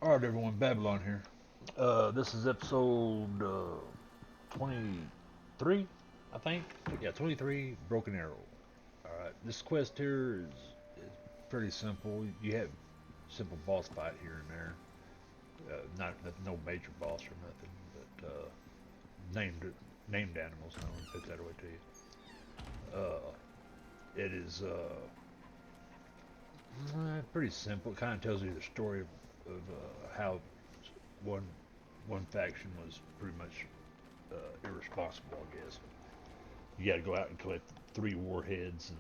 Alright, everyone, Babylon here. This is episode 23, I think. Yeah, 23, Broken Arrow. Alright, this quest here is pretty simple. You have simple boss fight here and there. Not no major boss or nothing, but named named animals. I don't put that away to you. It is pretty simple. It kind of tells you the story of how one one faction was pretty much irresponsible, I guess. You got to go out and collect 3 warheads, and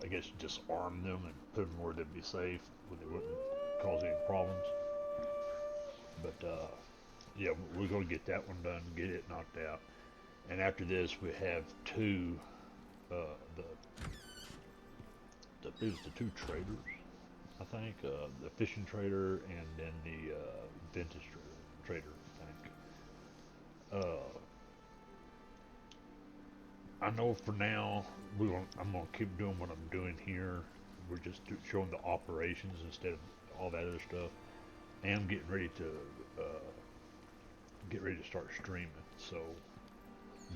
I guess just arm them and put them where they'd be safe, where they wouldn't cause any problems. But yeah, we're going to get that one done, get it knocked out. And after this, we have uh, the it was the 2 traders, I think, the fishing trader and then the vintage trader, I think. I know for now I'm gonna keep doing what I'm doing here. We're just showing the operations instead of all that other stuff. And I'm getting ready to start streaming, so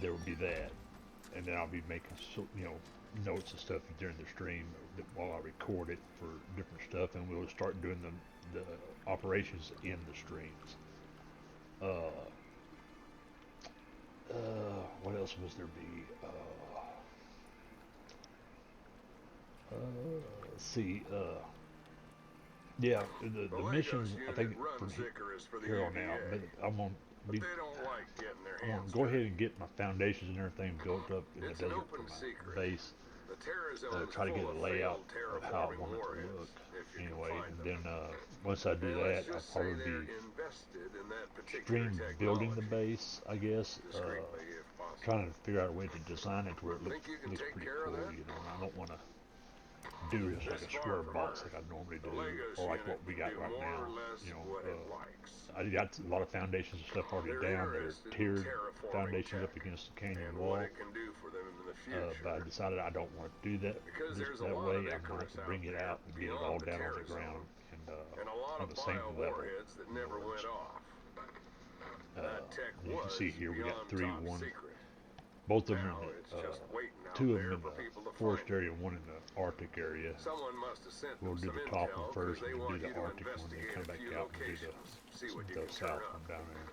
there will be that, and then I'll be making notes and stuff during the stream while I record it for different stuff, and we'll start doing the operations in the streams. Uh, what else was there be? Let's see. Yeah, The the Legos missions I unit think from runs Icarus for the here on out, but EVA, I'm gonna but be they don't like getting their I'm gonna hands go ahead dirty. and get my foundations and everything built up in the It's an desert for open my secret. base. The Terra Zone's Try to get full a of layout failed of how I terraforming want it to warheads, look if you can anyway, find and them. then once I do And that, let's I'll just say probably they're be invested in that particular stream building the technology. base, I guess. Discreetly, if Trying possible. to figure out a way to design it to where it Think you can looks take pretty care of cool, that? and I don't want to do just like This a far square from box Earth, like I normally the do, Legos or like unit what we can got do right more or now. less what it likes. I got a lot of foundations and stuff already They're down that are interested in tiered terraforming foundations tech up against the canyon and what wall. it can do for them in the But I future. decided I don't want to do that Because there's a that lot of way. I'm gonna have Icarus to out bring it there out and get it all beyond the down on the Terra ground Zone, and and a lot on of the same bio level. warheads that In other never went words, off. That tech you can see was here we got beyond three. top One, secret. both of them Now in it's the just waiting out two of them there in for the people to forest find it. area, one in the Arctic area. Someone must have sent We'll them do some the top one intel because first, they and then do want the you to Arctic one, then investigate come a back few out and do locations. See what you the can turn south up. one down there.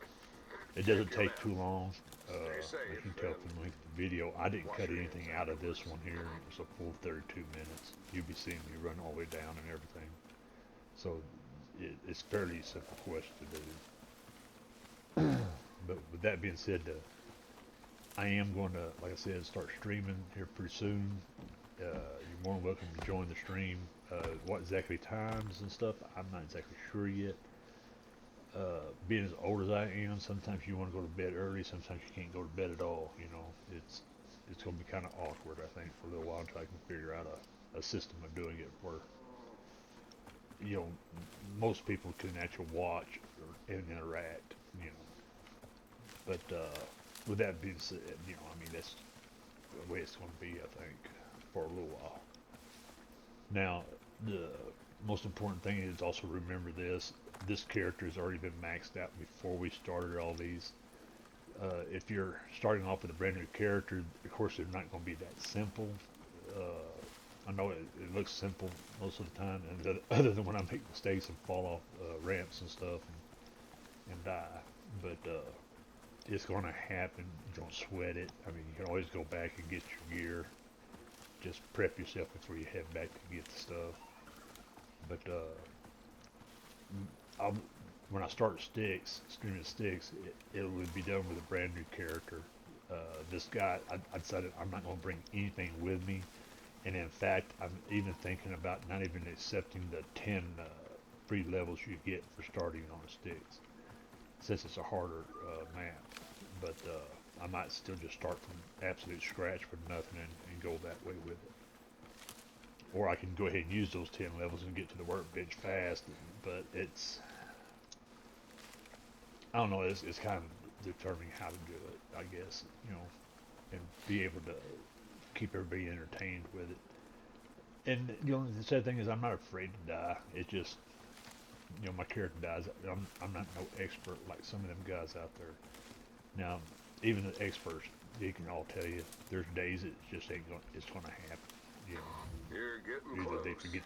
It Check doesn't your take map. too long. Stay As safe you can tell and from the length of the video, I didn't wash cut your hands anything out of this afterwards. one here. It's a full 32 minutes. You'll be seeing me run all the way down and everything. So it's fairly simple quest to do. But with that being said, I am going to, like I said, start streaming here pretty soon. You're more than welcome to join the stream. What exactly times and stuff, I'm not exactly sure yet. Being as old as I am, sometimes you want to go to bed early, sometimes you can't go to bed at all. It's going to be kind of awkward, I think, for a little while until I can figure out a system of doing it where you know most people can actually watch and interact. You know, but with that being said, I mean that's the way it's going to be, I think, for a little while. Now, the most important thing is also remember this. This character has already been maxed out before we started all these. If you're starting off with a brand new character, of course, they're not going to be that simple. I know it looks simple most of the time, and other than when I make mistakes and fall off ramps and stuff and die. But it's going to happen. Don't sweat it. I mean, you can always go back and get your gear. Just prep yourself before you head back to get the stuff. But I'll, when I start streaming sticks, it would be done with a brand new character. This guy, I decided I'm not going to bring anything with me, and in fact, I'm even thinking about not even accepting the 10 free levels you get for starting on the sticks, since it's a harder map. But I might still just start from absolute scratch with nothing and go that way with it. Or I can go ahead and use those 10 levels and get to the workbench fast, but I don't know, it's kind of determining how to do it, I guess, and be able to keep everybody entertained with it. And the sad thing is, I'm not afraid to die. It's just you know, my character dies. I'm not no expert like some of them guys out there. Now, even the experts, they can all tell you there's days it just ain't going. It's going to happen. You know, You're getting either close. they forget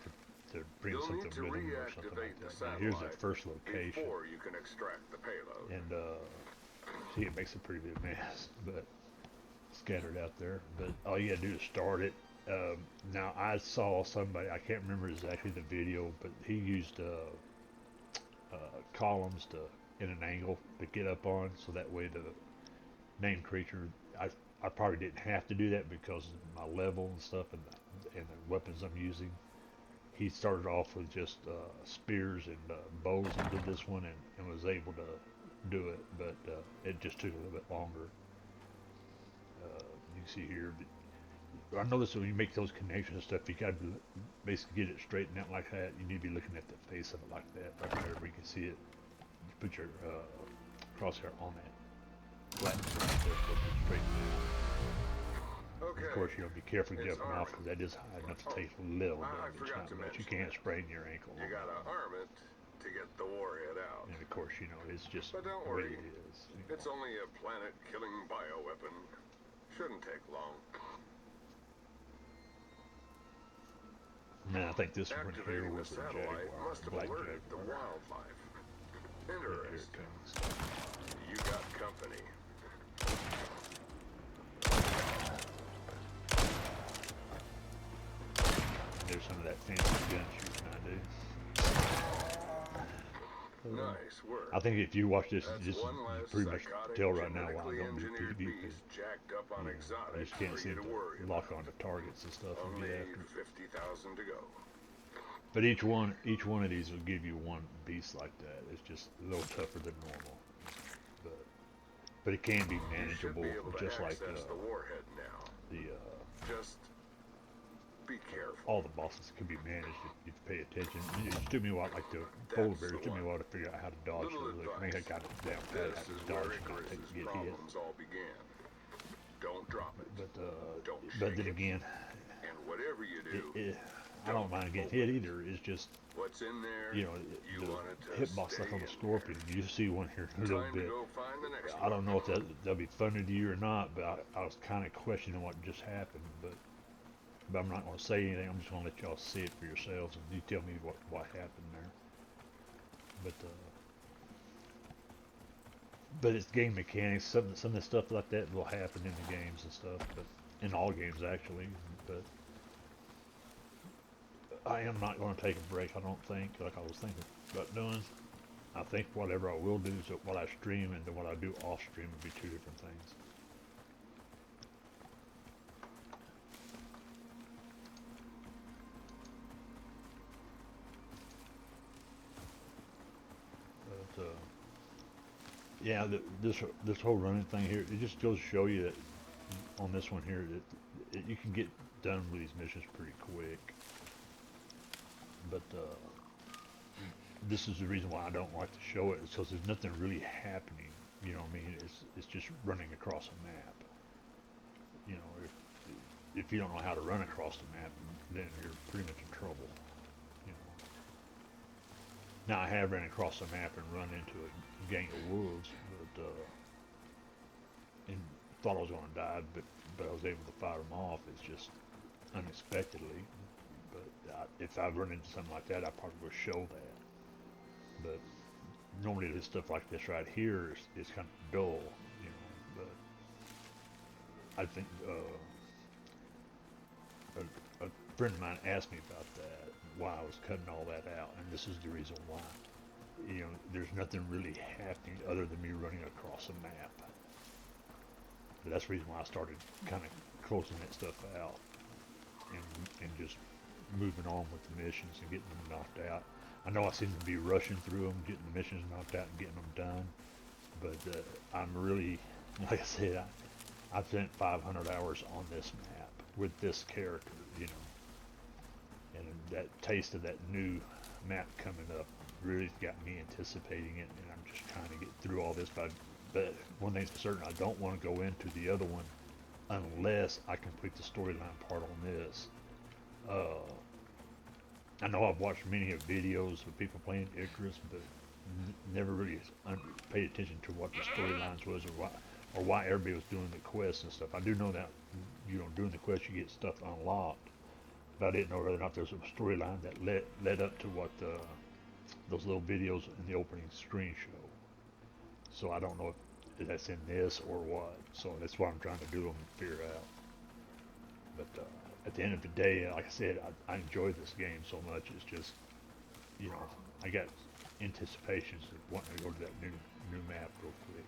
to bring You'll something need to with them or something like reactivate the that. Now, here's that satellite first location, before you can extract the payload. and see, it makes a pretty big mess, but scattered out there. But all you gotta do is start it. Now I saw somebody, I can't remember exactly the video, but he used columns to in an angle to get up on, so that way the named creature. I probably didn't have to do that because of my level and stuff and the weapons I'm using. He started off with just spears and bows into this one and was able to do it, but it just took a little bit longer. You can see here. I noticed when you make those connections and stuff, you got to basically get it straightened out like that. You need to be looking at the face of it like that, right there, where you can see it. You put your crosshair on that flat surface there, so it's straightened out. Okay. Of course, you know, be careful It's jumping off arming. because that is high enough to take a little I damage. forgot Not to much. You mention can't it. sprain your ankle. You On gotta that. arm it to get the warhead out. And of course, you know, it's just But don't the way worry. it is. It's only a planet-killing bioweapon. Shouldn't take long. Now I think this one here Activating the was a satellite jaguar, must have black alerted the jaguar. wildlife. Yeah, here it Interesting. comes. You got company. There's some of that fancy gun shooting I do. Nice work. I think if you watch this, That's this is, one you less pretty much psychotic, tell right now why I genetically don't do engineered PvP. beast jacked up on I exotics just can't for you seem to to worry lock about. onto targets and stuff and Only get after it. 50,000 to go. But each one of these will give you one beast like that. It's just a little tougher than normal, but it can be You should manageable, be able to just like access the warhead now. the Just be careful. all the bosses can be managed if you pay attention. It just took me a while, like the That's polar bears, the it took me a one. while to figure out how to dodge Little those. I think I advice. got it down pat, This how is to where dodge and not Icarus's get hit. problems all began. Don't drop it. Don't But shake then it. again, And whatever you do, I don't mind getting hit either. It's just, what's in there, you know, you the want it to hitbox stay like on the in scorpion. there. You see one here in a little Time to bit. go find the next I one. don't know if that'll be funny to you or not, but I was kind of questioning what just happened. But I'm not going to say anything. I'm just going to let y'all see it for yourselves, and you tell me what happened there. But it's game mechanics. Some of the stuff like that will happen in the games and stuff, but in all games actually. But I am not going to take a break. I don't think, like I was thinking about doing. I think whatever I will do is that what I stream and then what I do off stream would be two different things. But yeah, this whole running thing here, it just goes to show you that on this one here that you can get done with these missions pretty quick. But this is the reason why I don't like to show it, is because there's nothing really happening. You know what I mean? It's just running across a map. You know, if you don't know how to run across the map, then you're pretty much in trouble. You know. Now I have ran across the map and run into a gang of wolves, but and thought I was going to die, but I was able to fight them off. It's just unexpectedly. But if I run into something like that, I probably would show that. But normally this stuff like this right here is kind of dull, you know. But I think a friend of mine asked me about that, why I was cutting all that out, and this is the reason why. You know, there's nothing really happening other than me running across a map. But that's the reason why I started kind of closing that stuff out and just moving on with the missions and getting them knocked out. I know I seem to be rushing through them, getting the missions knocked out and getting them done, but I'm really, like I said, I've spent 500 hours on this map with this character, you know, and that taste of that new map coming up really got me anticipating it, and I'm just trying to get through all this. But one thing's for certain, I don't want to go into the other one unless I complete the storyline part on this. I know I've watched many of videos of people playing Icarus, but never really paid attention to what the storylines was, or why everybody was doing the quests and stuff. I do know that doing the quest you get stuff unlocked, but I didn't know whether or not there's a storyline that led up to what those little videos in the opening screen show. So I don't know if that's in this or what. So that's what I'm trying to do and figure out. But at the end of the day, like I said, I enjoy this game so much. It's just, I got anticipations of wanting to go to that new map real quick.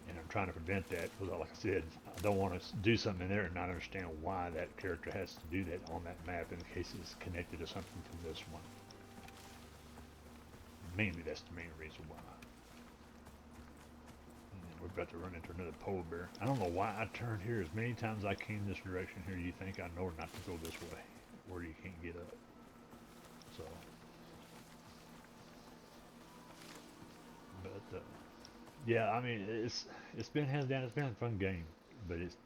And I'm trying to prevent that because, like I said, I don't want to do something in there and not understand why that character has to do that on that map in case it's connected to something from this one. Mainly, that's the main reason why. We're about to run into another polar bear. I don't know why I turned here as many times as I came this direction here. You think I know not to go this way, where you can't get up. So, but yeah, I mean it's been hands down. It's been a fun game, but it's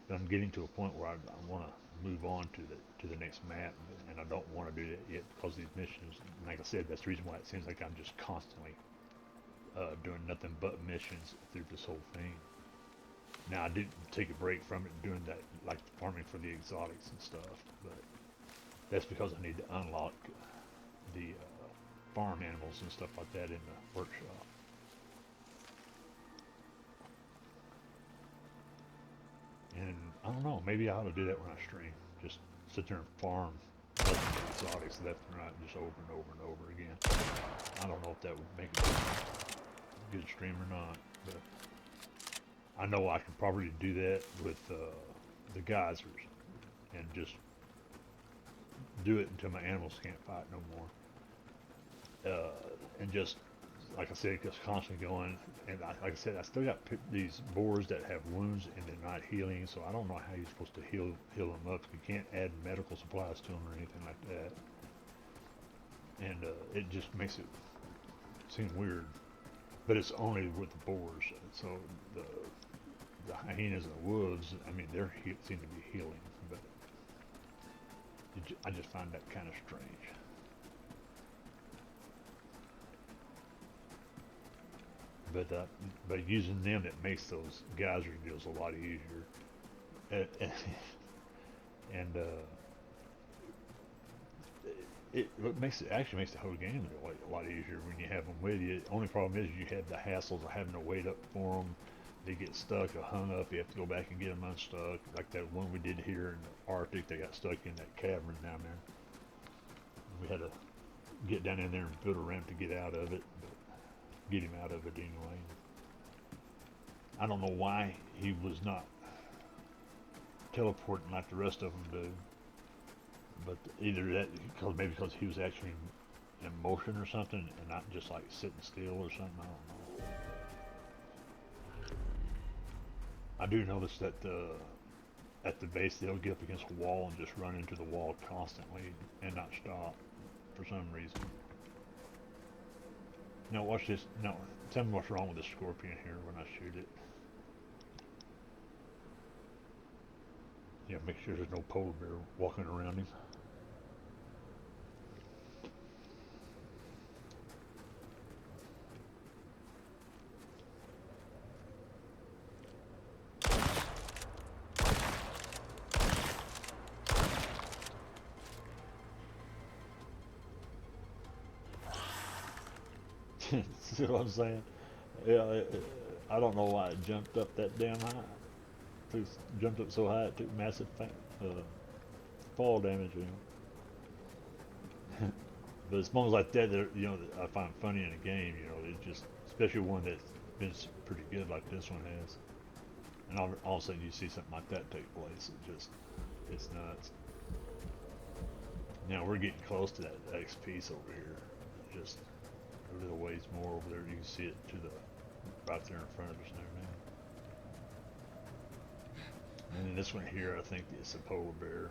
I'm getting to a point where I want to move on to the next map, and I don't want to do that yet because these missions. Like I said, that's the reason why it seems like I'm just constantly doing nothing but missions through this whole thing. Now I did take a break from it doing that, like farming for the exotics and stuff, but that's because I need to unlock the farm animals and stuff like that in the workshop. And I don't know, maybe I ought to do that when I stream. Just sit there and farm exotics left and right, just over and over and over again. I don't know if that would make a good stream or not, but I know I can probably do that with the geysers and just do it until my animals can't fight no more. And just, like I said, just constantly going. And like I said, I still got these boars that have wounds and they're not healing, so I don't know how you're supposed to heal them up. You can't add medical supplies to them or anything like that. And it just makes it seem weird. But it's only with the boars. So the hyenas and the wolves, I mean, they seem to be healing, but I just find that kind of strange. But using them, it makes those geyser deals a lot easier. And, and it actually makes the whole game a lot easier when you have them with you. The only problem is you have the hassles of having to wait up for them. They get stuck or hung up. You have to go back and get them unstuck. Like that one we did here in the Arctic, they got stuck in that cavern down there. We had to get down in there and build a ramp to get out of it, but get him out of it anyway. I don't know why he was not teleporting like the rest of them do, but either that, because he was actually in motion or something, and not just like sitting still or something. I don't know. I do notice that at the base they'll get up against a wall and just run into the wall constantly and not stop for some reason. Now watch this. No, tell me what's wrong with this scorpion here when I shoot it. Yeah, make sure there's no polar bear walking around him. See what I'm saying? Yeah, I don't know why it jumped up that damn high. Jumped up so high it took massive fall damage. But it's moments like that that I find funny in a game. It's just, especially one that's been pretty good like this one has. And all of a sudden you see something like that take place. It's nuts. Now we're getting close to that next piece over here. Just a little ways more over there. You can see it right there in front of us there now. And then this one here, I think it's a polar bear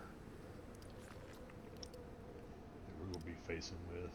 that we're going to be facing with.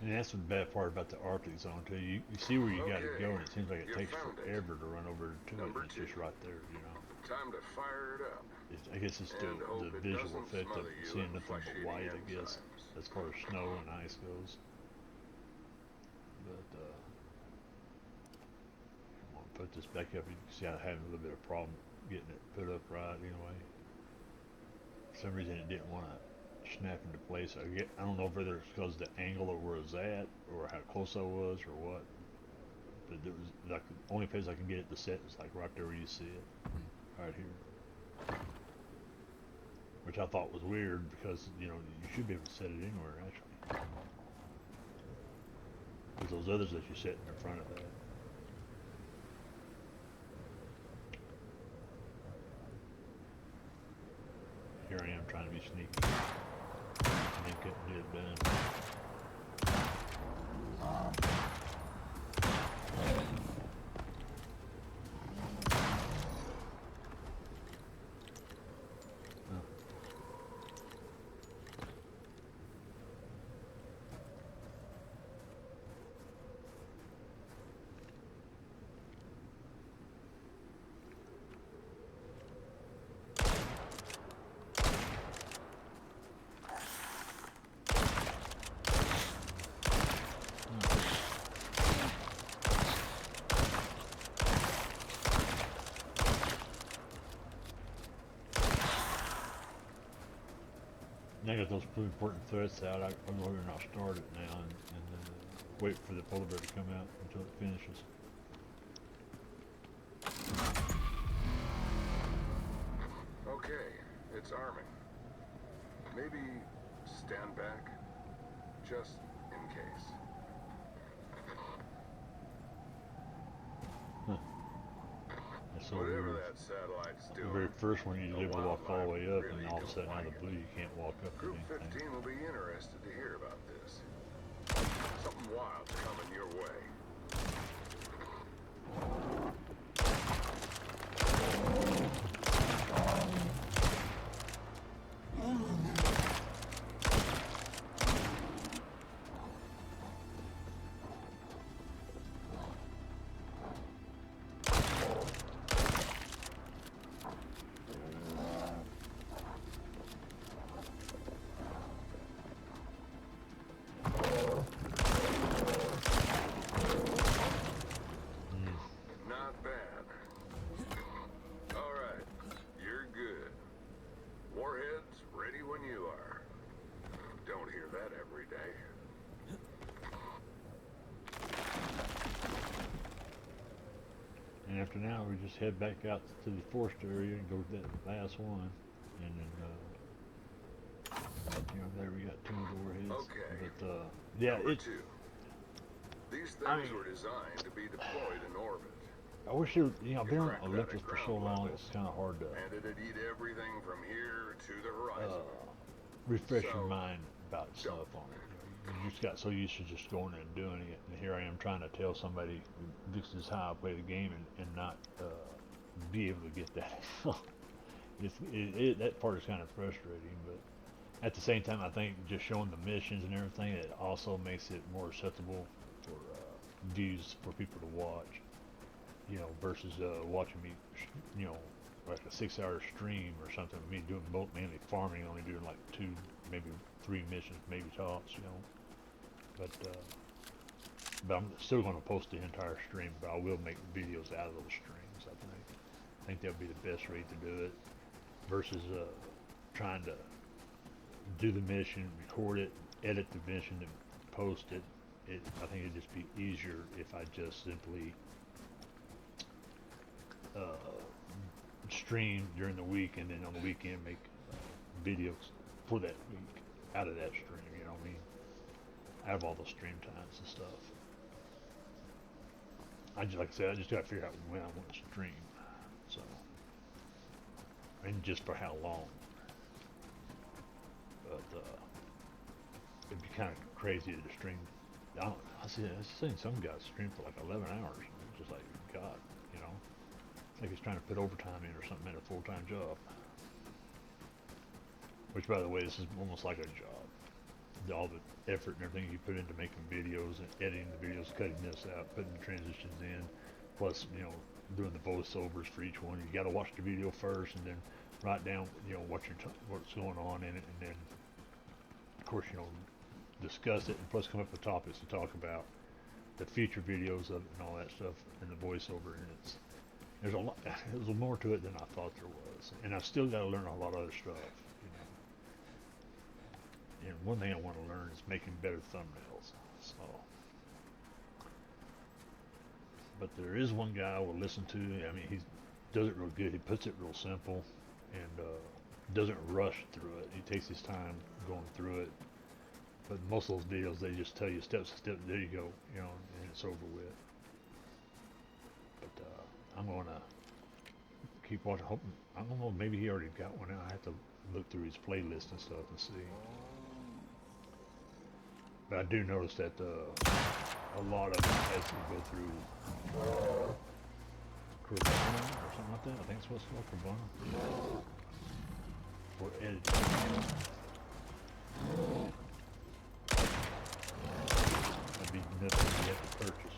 And that's the bad part about the Arctic zone too. You see where you got to go, and it seems like it you takes found it. forever to run over to it. Number And it's 2. just right there, you know. Time to fire it up. I guess it's And hope the it visual doesn't effect of smother you seeing in nothing but flesh-eating white, I guess, enzymes. as far as snow and ice goes. But I'm gonna put this back up. You can see I'm having a little bit of problem getting it put up right anyway. For some reason it didn't want to snap into place. I don't know whether it's because the angle of where it was at or how close I was or what. But there was like the only place I can get it to set is like right there where you see it, right here. Which I thought was weird because you you should be able to set it anywhere actually. There's those others that you set in front of that. Here I am trying to be sneaky. And then couldn't get it done. Now I got those two important threats out. I'm going to not start it now and wait for the polar bear to come out until it finishes. Okay, it's arming. Maybe stand back, just in case. That's so Whatever weird. that satellite's The doing. very first one you the live to walk all the way up, wildlife and all of a sudden really out don't of the like blue it. you can't walk up to Group anything. 15 will be interested to hear about this. Something wild's coming your way. Not bad. All right, you're good. Warheads ready when you are. Don't hear that every day. And after now, we just head back out to the forest area and go to that last one, and then there we got two of the warheads. Okay. But yeah, Number it. 2. These things I mean, were designed to be deployed in orbit. I wish it. I've been on cracked that Olympus at for so ground long. level. It's kind of hard to And it'd eat everything from here to the horizon. refresh your So, mind about stuff on it. You just got so used to just going and doing it, and here I am trying to tell somebody this is how I play the game, and not be able to get that. That part is kind of frustrating, but at the same time, I think just showing the missions and everything, it also makes it more acceptable for views for people to watch. Versus watching me, like a 6-hour stream or something. Me doing both mainly farming, only doing like 2, maybe 3 missions, maybe tops. But I'm still going to post the entire stream. But I will make videos out of those streams. I think that would be the best way to do it, versus trying to do the mission, record it, edit the mission, and post it. I think it'd just be easier if I just simply stream during the week, and then on the weekend make videos for that week out of that stream. You know what I mean? Out of all the stream times and stuff. Like I said, I just got to figure out when I want to stream. So, and just for how long. But it'd be kind of crazy to stream. I've seen some guys stream for like 11 hours. It's just like, God, like he's trying to put overtime in or something in a full-time job. Which, by the way, this is almost like a job. all the effort and everything you put into making videos and editing the videos, cutting this out, putting the transitions in, plus doing the voiceovers for each one. You got to watch the video first and then write down what's going on in it, and then of course discuss it, and plus come up with topics to talk about the future videos of it and all that stuff, and the voiceover. And there's a lot. There's more to it than I thought there was, and I've still got to learn a lot of other stuff. And one thing I want to learn is making better thumbnails. So, but there is one guy I will listen to. I mean, he does it real good. He puts it real simple, and doesn't rush through it. He takes his time going through it. But most of those videos, they just tell you step to step. There you go, and it's over with. But I'm gonna keep watching. Hoping, I don't know. Maybe he already got one out. I have to look through his playlist and stuff and see. But I do notice that a lot of it has to go through Carvana or something like that. I think it's what's called Carvana. For editing. That'd be nothing you have to purchase.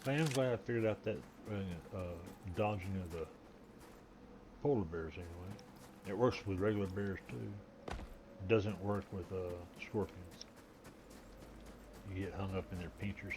I am glad I figured out that dodging of the polar bears anyway. It works with regular bears too. It doesn't work with scorpions. You get hung up in their pinchers.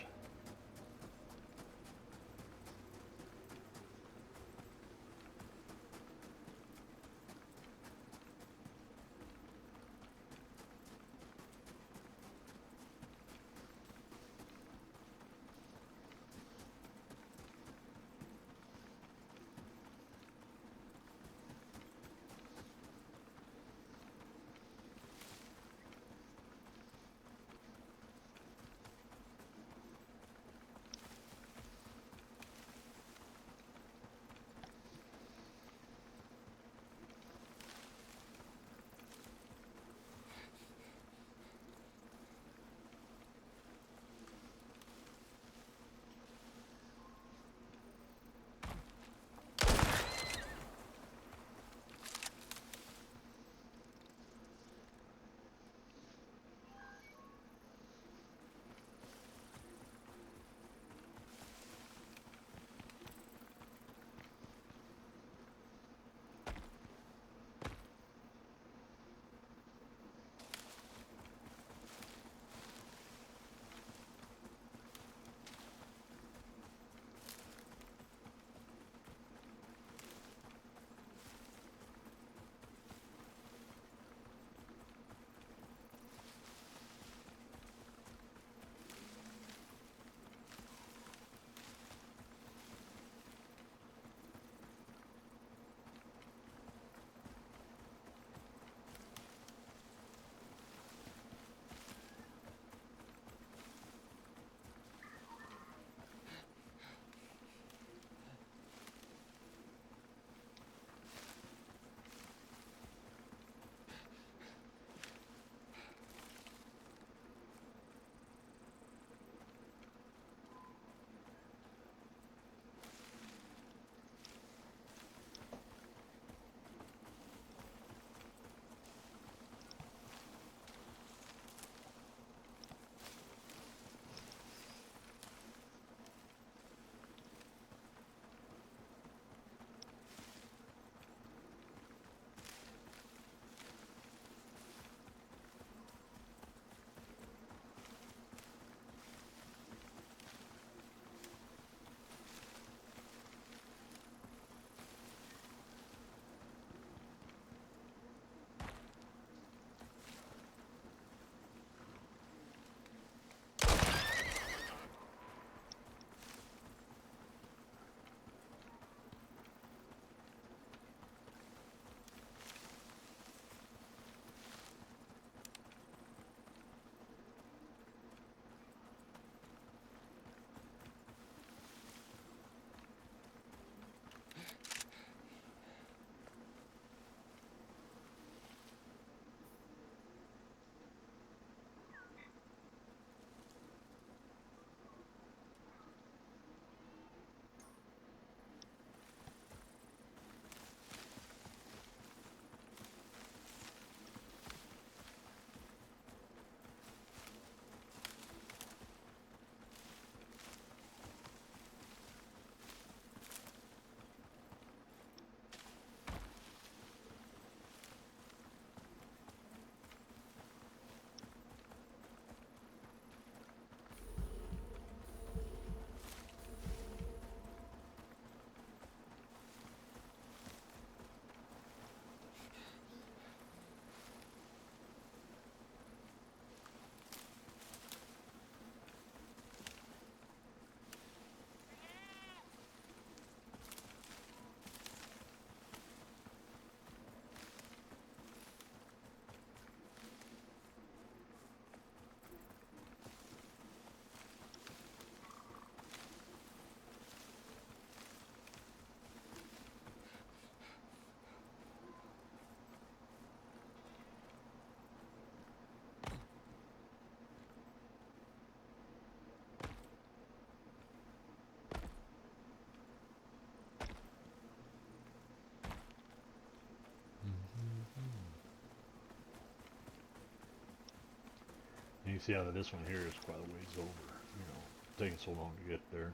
You can see how this one here is quite a ways over. You know, taking so long to get there,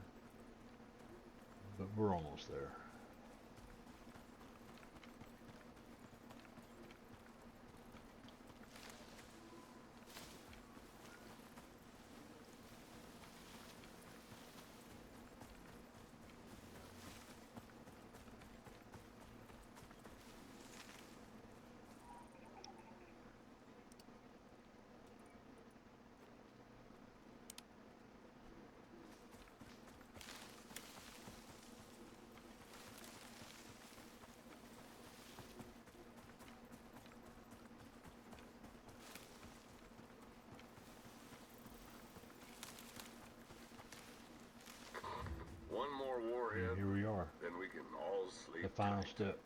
but we're almost there. One more And warhead, here we are, then we can all sleep the final tight. step.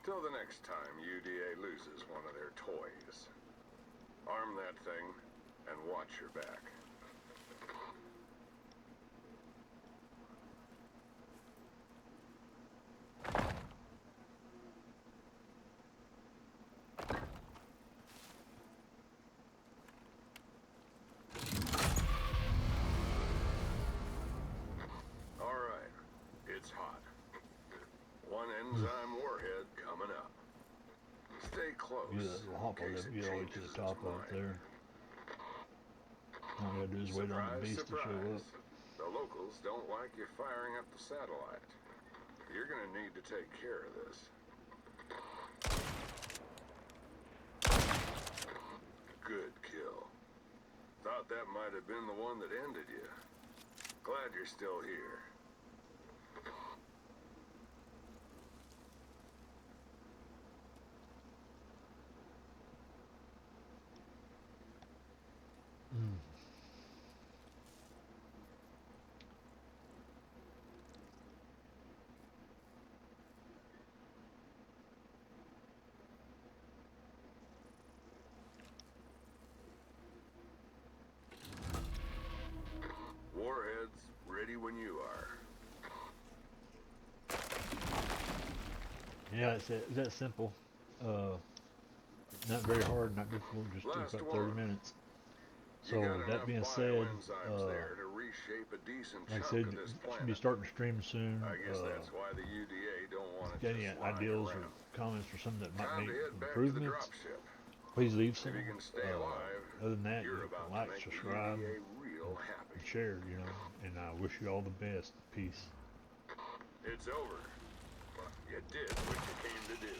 Till the next time UDA loses one of their toys. Arm that thing and watch your back. All right, it's hot. One enzyme warhead coming up. Stay close. Yeah, that little hop on in case that, it get all the way to changes the top its of it mind. there. All we gotta do is wait on the base to show up. The locals don't like you firing up the satellite. You're gonna need to take care of this. Good kill. Thought that might have been the one that ended you. Glad you're still here. Warheads ready when you are. Yeah, it's that simple. Not very hard, not difficult, just took Last about 30 one. minutes. You So got that enough being said, bioenzymes there to reshape a decent like I chunk said, of this should be planet. starting to stream soon. I guess that's why the UDA don't want If it you got any just lying ideas or around. comments or something that might Time to make head back to the improvements, dropship. please leave some. If you can stay alive, Other than that, you're you can about to like, make the subscribe, UDA real happy. and share, you know. And I wish you all the best. Peace. It's over. You did what you came to do.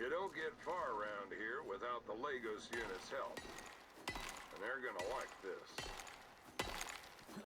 You don't get far around here without the Lagos unit's help. And they're gonna like this.